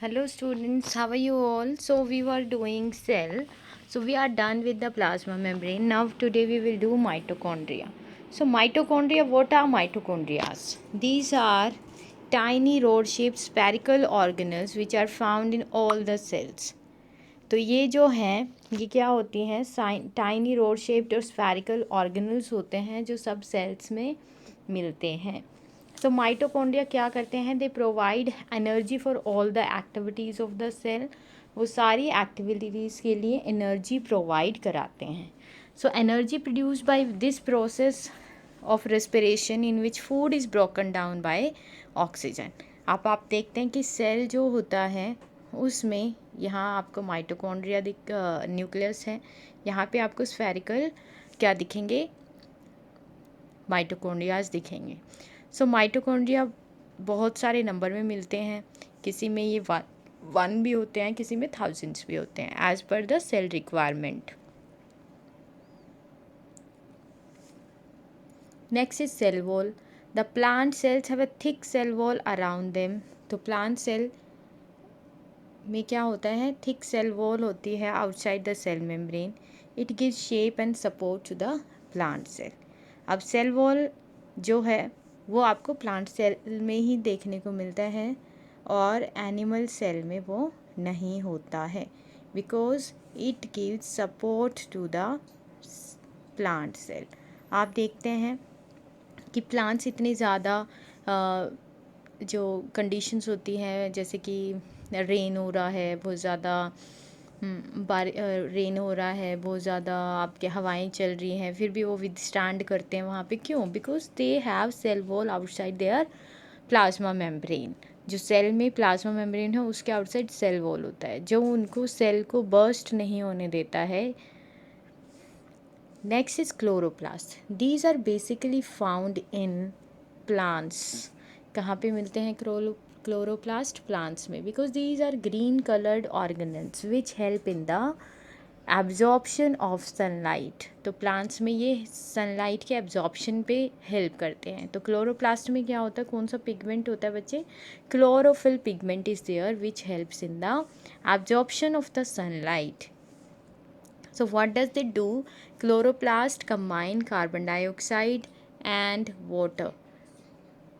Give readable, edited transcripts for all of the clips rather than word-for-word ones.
Hello students, how are you all? So we were doing cell. So we are done with the plasma membrane. Now today we will do mitochondria. So mitochondria, what are mitochondria? These are tiny rod-shaped spherical organelles which are found in all the cells. तो ये जो हैं ये क्या होती हैं tiny road shaped और spherical organelles होते हैं जो सब सेल्स में मिलते हैं. सो माइटोकॉन्ड्रिया क्या करते हैं? They provide energy for all the activities of the cell. वो सारी एक्टिविटीज़ के लिए एनर्जी प्रोवाइड कराते हैं. So energy produce by this process of respiration in which food is broken down by oxygen. आप देखते हैं कि सेल जो होता है उसमें यहाँ आपको माइटोकॉन्ड्रिया न्यूक्लियस है. यहाँ पे आपको स्फेरिकल क्या दिखेंगे? माइटोकॉन्ड्रियाज दिखेंगे. सो माइटोकॉन्ड्रिया बहुत सारे नंबर में मिलते हैं. किसी में ये वन भी होते हैं, किसी में थाउजेंड्स भी होते हैं as per the cell requirement. Next is cell wall. The plant cells have a thick cell wall around them. तो प्लांट सेल में क्या होता है? थिक सेल वॉल होती है outside the cell membrane. It gives shape and support to the plant cell. अब cell wall जो है वो आपको प्लांट सेल में ही देखने को मिलता है और एनिमल सेल में वो नहीं होता है because it gives support to the plant cell. आप देखते हैं कि प्लांट्स इतने ज़्यादा जो कंडीशंस होती हैं जैसे कि रेन हो रहा है बहुत ज़्यादा, रेन हो रहा है बहुत ज़्यादा, आपके हवाएं चल रही हैं, फिर भी वो विदस्टैंड करते हैं वहाँ पे. क्यों? Because they have cell wall outside their plasma membrane. जो सेल में प्लाज्मा मेम्ब्रेन है उसके आउटसाइड सेल वॉल होता है जो उनको सेल को बर्स्ट नहीं होने देता है. Next is chloroplast. These are basically found in plants. कहाँ पे मिलते हैं क्लोरोप्लास्ट? प्लांट्स में. Because these are green coloured organelles which help in the absorption of sunlight. तो प्लांट्स में ये सनलाइट के एब्जॉर्प्शन पे हेल्प करते हैं. तो क्लोरोप्लास्ट में क्या होता है? कौन सा पिगमेंट होता है बच्चे? Chlorophyll pigment is there which helps in the absorption of the sunlight. So what does they do? Chloroplast combine carbon dioxide and water,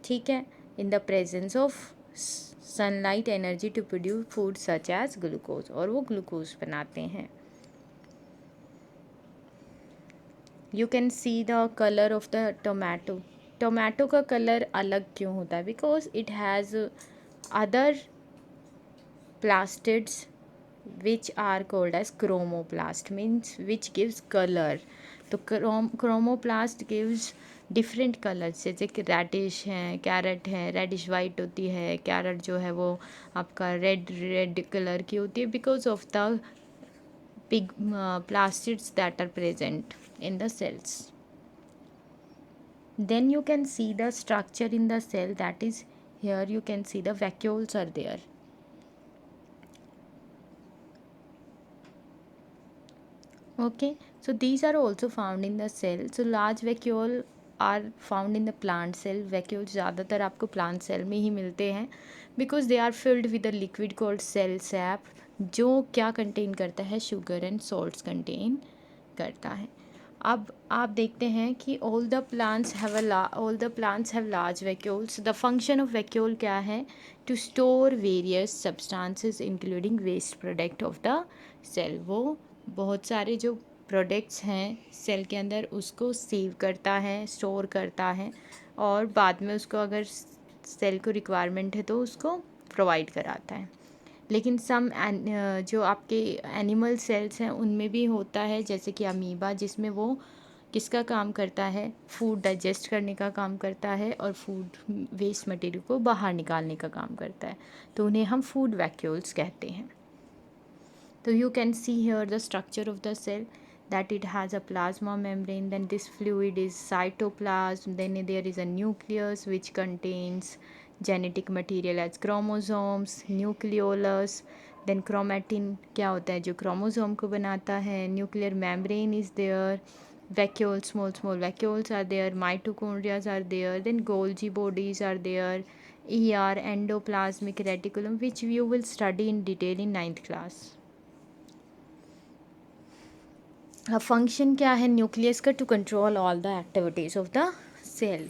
ठीक है, in the presence of sunlight energy to produce food such as glucose. और वो glucose बनाते हैं. You can see the color of the tomato. Tomato का colour अलग क्यों होता है? Because it has other plastids which are called as chromoplast, means which gives color. तो chromoplast gives डिफरेंट कलर्स, जैसे कि रेडिश है, कैरेट है, रेडिश वाइट होती है, कैरेट जो है वो आपका रेड कलर की होती है because of the pig plastids that are present in the cells. Then you can see the structure in the cell, that is here you can see the vacuoles are there. Okay, so these are also found in the cell. So large vacuole are found in the plant cell. vacuoles ज़्यादातर आपको plant cell में ही मिलते हैं because they are filled with a liquid called cell sap जो क्या contain करता है? sugar and salts contain करता है. अब आप देखते हैं कि all the plants have large vacuoles. The function of vacuole क्या है? To store various substances including waste product of the cell. वो बहुत सारे जो प्रोडक्ट्स हैं सेल के अंदर उसको सेव करता है, स्टोर करता है और बाद में उसको अगर सेल को रिक्वायरमेंट है तो उसको प्रोवाइड कराता है. लेकिन जो आपके एनिमल सेल्स हैं उनमें भी होता है जैसे कि अमीबा, जिसमें वो किसका काम करता है? फूड डाइजेस्ट करने का काम करता है और फूड वेस्ट मटेरियल को बाहर निकालने का काम करता है. तो उन्हें हम फूड वैक्यूल्स कहते हैं. So you can see here the structure of the cell, that it has a plasma membrane, then this fluid is cytoplasm, then there is a nucleus which contains genetic material as chromosomes, nucleolus, then chromatin क्या होता है? जो chromosome को बनाता है. nuclear membrane is there, vacuoles, small vacuoles are there, mitochondria are there, then Golgi bodies are there, ER, endoplasmic reticulum, which you will study in detail in 9th class. अब function क्या है nucleus का? To control all the activities of the cell.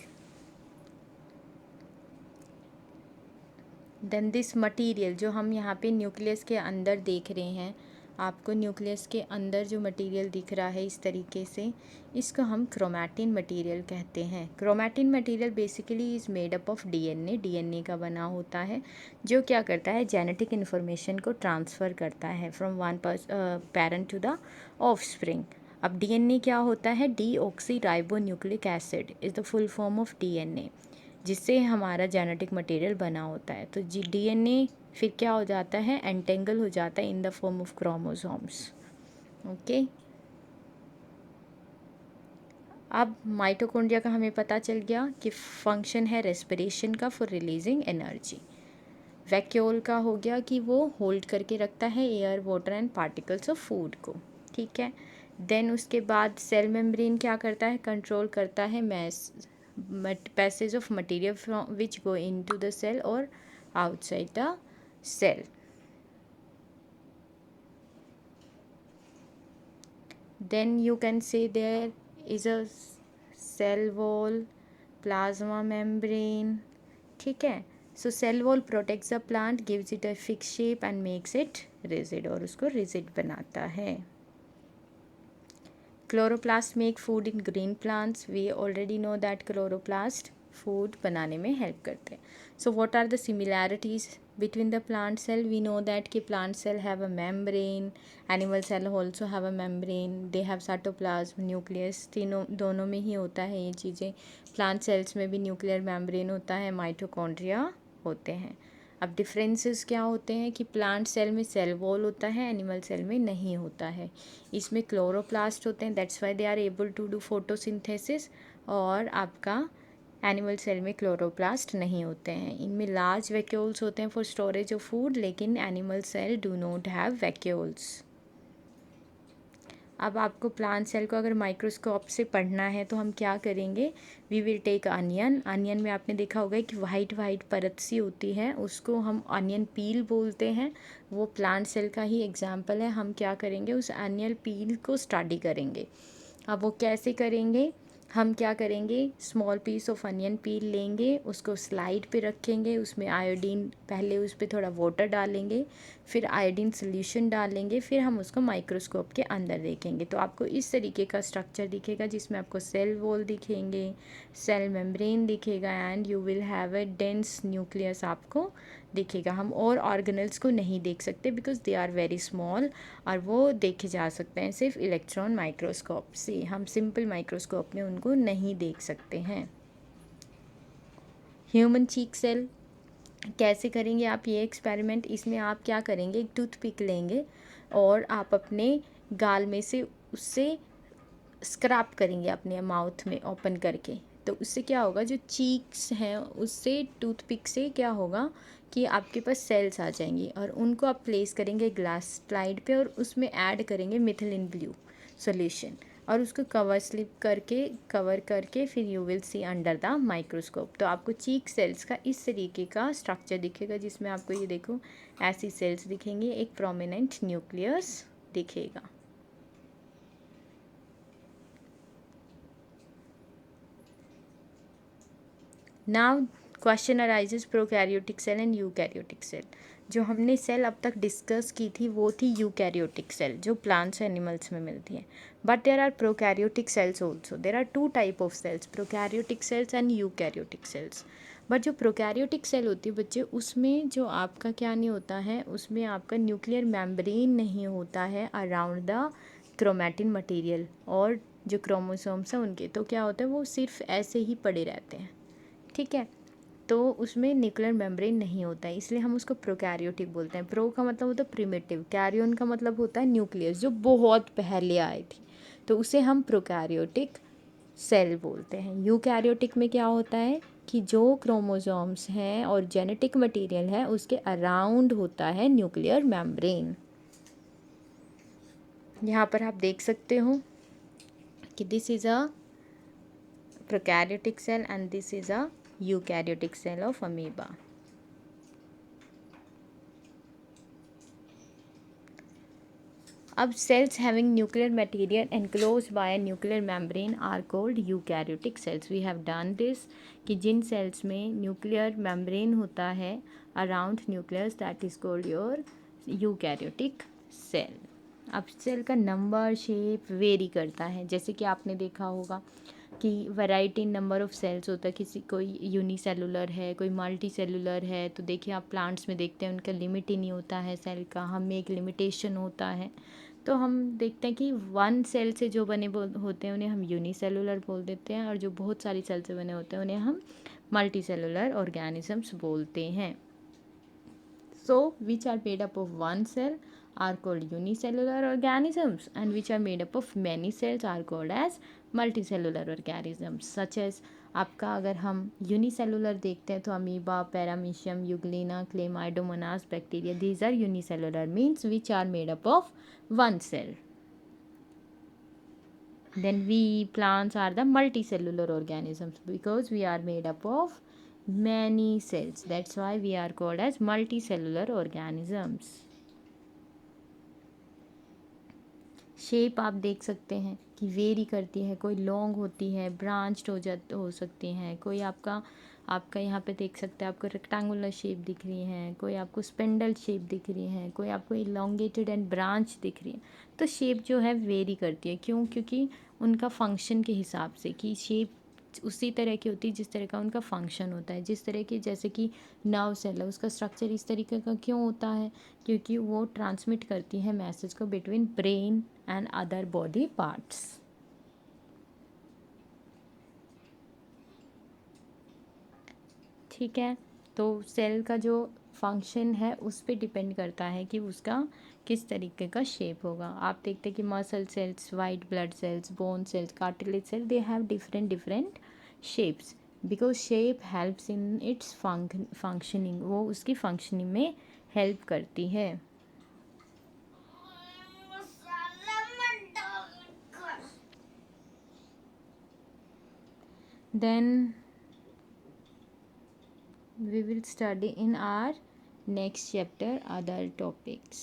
Then this material जो हम यहाँ पे nucleus के अंदर देख रहे हैं, आपको न्यूक्लियस के अंदर जो मटेरियल दिख रहा है इस तरीके से, इसको हम क्रोमैटिन मटेरियल कहते हैं. Chromatin material basically is made up of DNA. DNA का बना होता है जो क्या करता है, जेनेटिक इन्फॉर्मेशन को ट्रांसफ़र करता है from one parent to the offspring. अब डीएनए क्या होता है? Deoxyribonucleic acid is the full form of DNA, जिससे हमारा जेनेटिक मटेरियल बना होता है. तो जी डीएनए फिर क्या हो जाता है? एंटेंगल हो जाता है in the form of chromosomes. Okay. अब माइटोकॉन्ड्रिया का हमें पता चल गया कि फंक्शन है रेस्पिरेशन का फॉर रिलीजिंग एनर्जी. वैक्यूल का हो गया कि वो होल्ड करके रखता है air, water and particles of food को. ठीक है. देन उसके बाद सेल मेम्ब्रेन क्या करता है? कंट्रोल करता है passage of material from which go into the cell और outside the cell. Then you can say there is a cell wall, plasma membrane. ठीक है. So cell wall protects the plant, gives it a fixed shape and makes it rigid, और उसको rigid बनाता है. Chloroplast make food in green plants. We already know that chloroplast food बनाने में help करते हैं. So what are the similarities between the plant cell? We know that कि plant cell have a membrane, animal cell also have a membrane, they have cytoplasm, nucleus, तीनों दोनों में ही होता है ये चीज़ें. plant cells में भी nuclear membrane होता है, mitochondria होते हैं. अब डिफरेंसेस क्या होते हैं कि प्लांट सेल में सेल वॉल होता है, एनिमल सेल में नहीं होता है. इसमें क्लोरोप्लास्ट होते हैं, that's why they are able to do photosynthesis, और आपका एनिमल सेल में क्लोरोप्लास्ट नहीं होते हैं. इनमें लार्ज वैक्यूल्स होते हैं फॉर स्टोरेज ऑफ फूड, लेकिन animal cell do not have vacuoles. अब आपको प्लांट सेल को अगर माइक्रोस्कोप से पढ़ना है तो हम क्या करेंगे? We will take onion. Onion में आपने देखा होगा कि वाइट वाइट परत सी होती है, उसको हम अनियन पील बोलते हैं. वो प्लांट सेल का ही एग्जाम्पल है. हम क्या करेंगे? उस अनियन पील को स्टडी करेंगे. अब वो कैसे करेंगे? हम क्या करेंगे? Small piece of onion peel लेंगे, उसको स्लाइड पे रखेंगे, उसमें आयोडीन, पहले उस पर थोड़ा वाटर डालेंगे, फिर आयोडीन सोल्यूशन डालेंगे, फिर हम उसको माइक्रोस्कोप के अंदर देखेंगे. तो आपको इस तरीके का स्ट्रक्चर दिखेगा जिसमें आपको सेल वॉल दिखेंगे, सेल मेम्ब्रेन दिखेगा, and you will have a dense nucleus आपको दिखेगा. हम और ऑर्गेनल्स को नहीं देख सकते because they are very small, और वो देखे जा सकते हैं सिर्फ इलेक्ट्रॉन माइक्रोस्कोप से. हम सिंपल माइक्रोस्कोप में उनको नहीं देख सकते हैं. ह्यूमन चीक सेल कैसे करेंगे आप ये एक्सपेरिमेंट? इसमें आप क्या करेंगे? एक टूथपिक लेंगे और आप अपने गाल में से उससे स्क्रैप करेंगे अपने माउथ में ओपन करके. तो उससे क्या होगा? जो चीक्स हैं उससे टूथपिक से क्या होगा कि आपके पास सेल्स आ जाएंगी, और उनको आप प्लेस करेंगे ग्लास स्लाइड पे, और उसमें ऐड करेंगे मिथिलिन ब्लू सॉल्यूशन, और उसको कवर करके फिर you will see under the microscope. तो आपको चीक सेल्स का इस तरीके का स्ट्रक्चर दिखेगा जिसमें आपको ये देखो ऐसी सेल्स दिखेंगी, एक प्रोमिनेंट न्यूक्लियस दिखेगा. Now question arises prokaryotic cell and eukaryotic cell. जो हमने सेल अब तक डिस्कस की थी वो थी यूकैरियोटिक सेल, जो प्लांट्स एनिमल्स में मिलती हैं. But there are prokaryotic cells also. There are two type of cells, prokaryotic cells and eukaryotic cells. But जो प्रोकैरियोटिक सेल होती है बच्चे, उसमें जो आपका क्या नहीं होता है, उसमें आपका न्यूक्लियर मेम्ब्रेन नहीं होता है अराउंड द क्रोमैटिन मटेरियल, और जो क्रोमोसोम्स हैं उनके, तो क्या होता है वो सिर्फ ऐसे ही पड़े रहते हैं. ठीक है. तो उसमें न्यूक्लियर मेम्ब्रेन नहीं होता है, इसलिए हम उसको प्रोकैरियोटिक बोलते हैं. प्रो का मतलब होता है प्रिमिटिव, कैरियन का मतलब होता है न्यूक्लियस जो बहुत पहले आई थी, तो उसे हम प्रोकैरियोटिक सेल बोलते हैं. यूकैरियोटिक में क्या होता है कि जो क्रोमोसोम्स हैं और जेनेटिक मटेरियल है उसके अराउंड होता है न्यूक्लियर मेम्ब्रेन. यहाँ पर आप देख सकते हो कि this is a prokaryotic cell and this is a eukaryotic cell of amoeba. अब cells having nuclear material enclosed by a nuclear membrane are called eukaryotic cells. We have done this कि जिन cells में nuclear membrane होता है around nucleus, that is called your eukaryotic cell. अब cell का number shape very करता है, जैसे कि आपने देखा होगा कि वैरायटी नंबर ऑफ सेल्स होता है, किसी कोई यूनिसेलुलर है, कोई मल्टी सेलुलर है, तो देखिए आप प्लांट्स में देखते हैं उनका लिमिट ही नहीं होता है सेल का, हमें एक लिमिटेशन होता है। तो हम देखते हैं कि वन सेल से जो बने होते हैं उन्हें हम यूनिसेलुलर बोल देते हैं, और जो बहुत सारी सेल से बने होते हैं उन्हें हम मल्टी सेलुलर ऑर्गेनिजम्स बोलते हैं। So, which are made up of one cell are called unicellular organisms, and which are made up of many cells are called as multicellular organisms, such as आपका अगर हम यूनिसेलुलर देखते हैं तो amoeba, paramecium, euglena, chlamydomonas, bacteria, these are unicellular means which are made up of one cell. Then we plants are the multicellular organisms because we are made up of many cells. That's why we are called as multicellular organisms. Shape आप देख सकते हैं कि very करती है, कोई long होती है, ब्रांच्ड हो सकती हैं, कोई आपका यहाँ पे देख सकते हैं आपको रेक्टेंगुलर शेप दिख रही हैं, कोई आपको स्पेंडल शेप दिख रही हैं, कोई आपको इलोंगेटेड एंड ब्रांच दिख रही है। तो शेप जो है वेरी करती है, क्यों? क्योंकि उनका फंक्शन के हिसाब से कि शेप उसी तरह की होती है जिस तरह का उनका फंक्शन होता है। जिस तरह की, जैसे कि नर्व सेल है, उसका स्ट्रक्चर इस तरीके का क्यों होता है? क्योंकि वो ट्रांसमिट करती है मैसेज को between brain and other body parts. ठीक है, तो सेल का जो फंक्शन है उस पर डिपेंड करता है कि उसका किस तरीके का शेप होगा। आप देखते हैं कि muscle cells, white blood cells, bone cells, cartilage cell, they have different shapes because shape helps in its functioning, वो उसकी फंक्शनिंग में हेल्प करती है। Then we will study in our next chapter other topics.